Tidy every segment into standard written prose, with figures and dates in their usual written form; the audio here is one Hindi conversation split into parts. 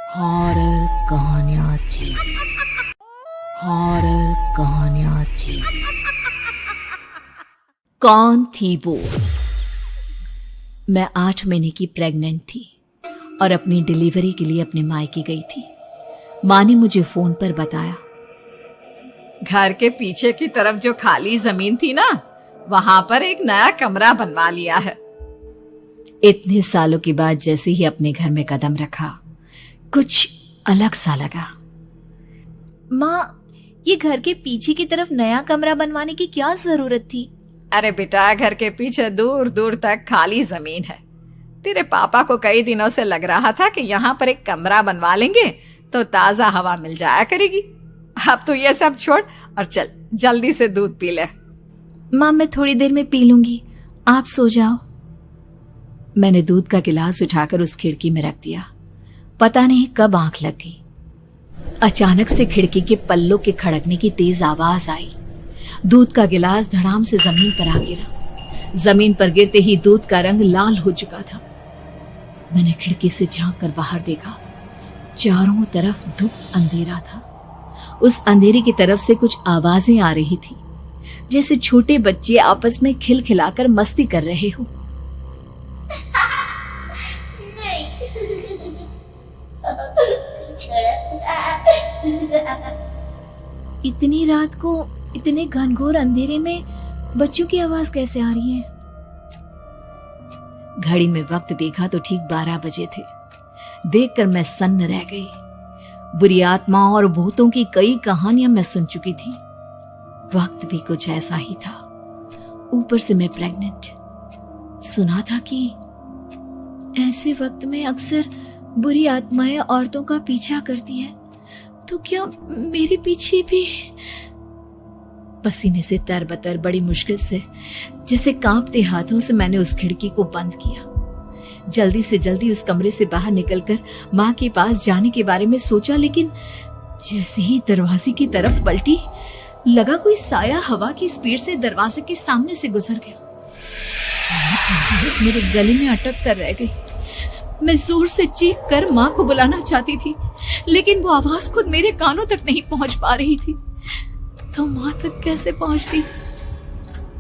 हॉरर कहानियाँ थी। हॉरर कहानियाँ थी। कौन थी वो? मैं 8 महीने की प्रेग्नेंट थी और अपनी डिलीवरी के लिए अपने मायके गई थी। माँ ने मुझे फोन पर बताया, घर के पीछे की तरफ जो खाली जमीन थी ना, वहां पर एक नया कमरा बनवा लिया है। इतने सालों के बाद जैसे ही अपने घर में कदम रखा, कुछ अलग सा लगा। माँ, ये घर के पीछे की तरफ नया कमरा बनवाने की क्या जरूरत थी? अरे बेटा, घर के पीछे दूर दूर तक खाली जमीन है। तेरे पापा को कई दिनों से लग रहा था कि यहाँ पर एक कमरा बनवा लेंगे तो ताजा हवा मिल जाया करेगी। अब तो ये सब छोड़ और चल जल्दी से दूध पी ले। माँ, मैं थोड़ी देर में पी लूंगी, आप सो जाओ। मैंने दूध का गिलास उठाकर उस खिड़की में रख दिया। पता नहीं कब आंख लगी। अचानक से खिड़की के पल्लों के खड़कने की तेज आवाज आई। दूध का गिलास धड़ाम से जमीन पर आ गिरा। जमीन पर गिरते ही दूध का रंग लाल हो चुका था। मैंने खिड़की से झांक कर बाहर देखा। चारों तरफ धूप अंधेरा था। उस अंधेरे की तरफ से कुछ आवाजें आ रही थी, जैसे छोटे बच्चे आपस में खिलखिलाकर मस्ती कर रहे हो। इतनी रात को इतने घनघोर अंधेरे में बच्चों की आवाज कैसे आ रही है? घड़ी में वक्त देखा तो ठीक 12 बजे थे। देखकर मैं सन्न रह गई। बुरी आत्माओं और भूतों की कई कहानियां मैं सुन चुकी थी। वक्त भी कुछ ऐसा ही था। ऊपर से मैं प्रेग्नेंट। सुना था कि ऐसे वक्त में अक्सर बुरी आत्माएं औरतों का पीछा करती है, तो क्या मेरे पीछे भी? पसीने से तरबतर बड़ी मुश्किल से, जैसे कांपते हाथों से मैंने उस खिड़की को बंद किया। जल्दी से जल्दी उस कमरे से बाहर निकलकर माँ के पास जाने के बारे में सोचा, लेकिन जैसे ही दरवाजे की तरफ पलटी, लगा कोई साया हवा की स्पीड से दरवाजे के सामने से गुजर गया। मेरे गले में अटक कर रह गई। मैं जोर से चीख कर माँ को बुलाना चाहती थी, लेकिन वो आवाज खुद मेरे कानों तक नहीं पहुंच पा रही थी। तो माँ तक कैसे पहुंचती?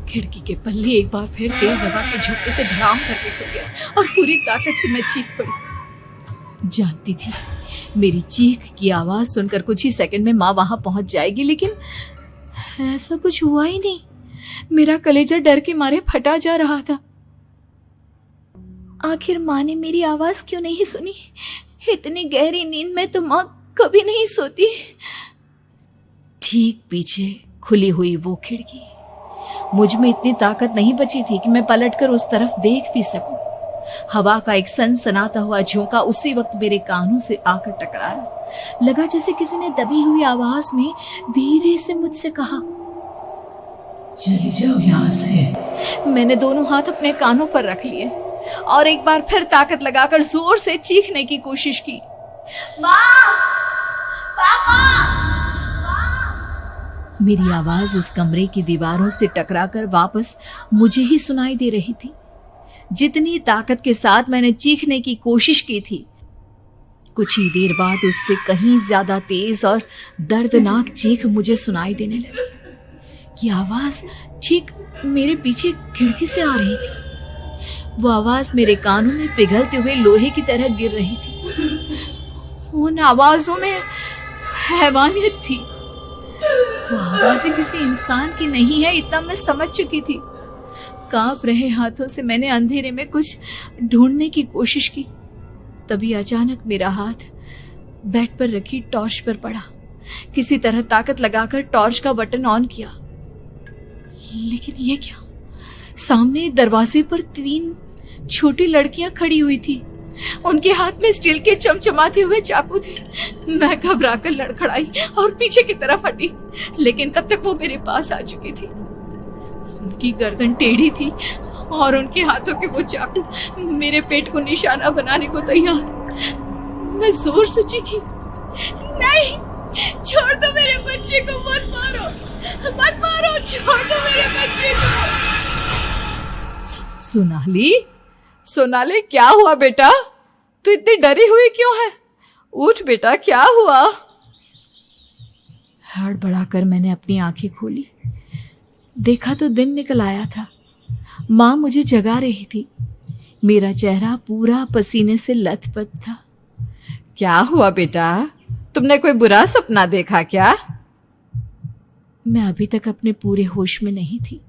खिड़की के पल्ले एक बार फिर तेज हवा के झोंके से धड़ाम करके खुल गया और पूरी ताकत से मैं चीख पड़ी। जानती थी मेरी चीख की आवाज सुनकर कुछ ही सेकंड में माँ वहां पहुंच जाएगी, लेकिन ऐसा कुछ हुआ ही नहीं। मेरा कलेजा डर के मारे फटा जा रहा था। आखिर माँ ने मेरी आवाज क्यों नहीं सुनी? इतनी गहरी नींद में तो माँ कभी नहीं सोती। ठीक पीछे खुली हुई वो खिड़की। मुझ में इतनी ताकत नहीं बची थी कि मैं पलटकर उस तरफ देख भी सकूं। हवा का एक सनसनाता हुआ झोंका उसी वक्त मेरे कानों से आकर टकराया। लगा जैसे किसी ने दबी हुई आवाज में धीरे से मुझसे कहा, चली जाओ यहाँ से। मैंने दोनों हाथ अपने कानों पर रख लिए और एक बार फिर ताकत लगाकर जोर से चीखने की कोशिश की। माँ! पापा! मेरी आवाज उस कमरे की दीवारों से टकराकर वापस मुझे ही सुनाई दे रही थी। जितनी ताकत के साथ मैंने चीखने की कोशिश की थी, कुछ ही देर बाद उससे कहीं ज्यादा तेज और दर्दनाक चीख मुझे सुनाई देने लगी। ये आवाज ठीक मेरे पीछे खिड़की से आ रही थी। वो आवाज मेरे कानों में पिघलते हुए लोहे की तरह गिर रही थी। उन आवाजों में हैवानियत थी। वो आवाजें किसी इंसान की नहीं है, इतना मैं समझ चुकी थी। कांप रहे हाथों से मैंने अंधेरे में कुछ ढूंढने की कोशिश की। तभी अचानक मेरा हाथ बेड पर रखी टॉर्च पर पड़ा। किसी तरह ताकत लगाकर टॉर्च का बटन ऑन किया, लेकिन ये क्या? सामने दरवाजे पर 3 छोटी लड़कियां खड़ी हुई थी। उनके हाथ में स्टील के चमचमाते हुए चाकू थे। मैं घबराकर लड़खड़ाई और पीछे की तरफ हटी, लेकिन तब तक वो मेरे पास आ चुकी थी। उनकी गर्दन टेढ़ी थी और उनके हाथों के वो चाकू मेरे पेट को निशाना बनाने को तैयार। मैं जोर से चीखी, नहीं, छोड़ दो मेरे बच्चे को, मत मारो, मत मारो, छोड़ दो मेरे बच्चे को। सोनाली, सोनाली, क्या हुआ बेटा? तू इतनी डरी हुई क्यों है? उठ बेटा, क्या हुआ? हड़बड़ाकर मैंने अपनी आंखें खोली। देखा तो दिन निकल आया था। माँ मुझे जगा रही थी। मेरा चेहरा पूरा पसीने से लथपथ था। क्या हुआ बेटा? तुमने कोई बुरा सपना देखा क्या? मैं अभी तक अपने पूरे होश में नहीं थी।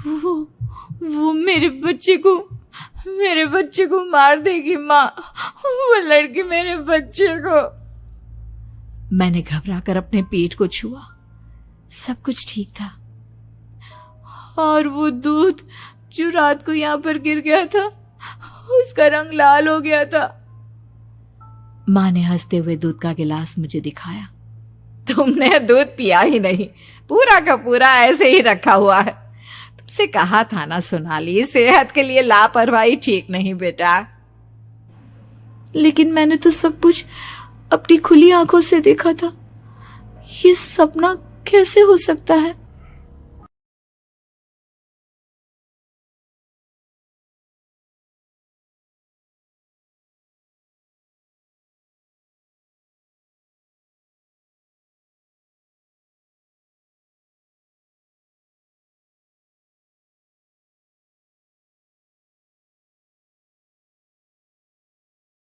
वो मेरे बच्चे को मार देगी माँ। वो लड़की मेरे बच्चे को। मैंने घबराकर अपने पेट को छुआ। सब कुछ ठीक था। और वो दूध जो रात को यहाँ पर गिर गया था, उसका रंग लाल हो गया था। माँ ने हंसते हुए दूध का गिलास मुझे दिखाया। तुमने दूध पिया ही नहीं, पूरा का पूरा ऐसे ही रखा हुआ है। तुमसे कहा था ना सोनाली, सेहत के लिए लापरवाही ठीक नहीं बेटा। लेकिन मैंने तो सब कुछ अपनी खुली आंखों से देखा था। ये सपना कैसे हो सकता है?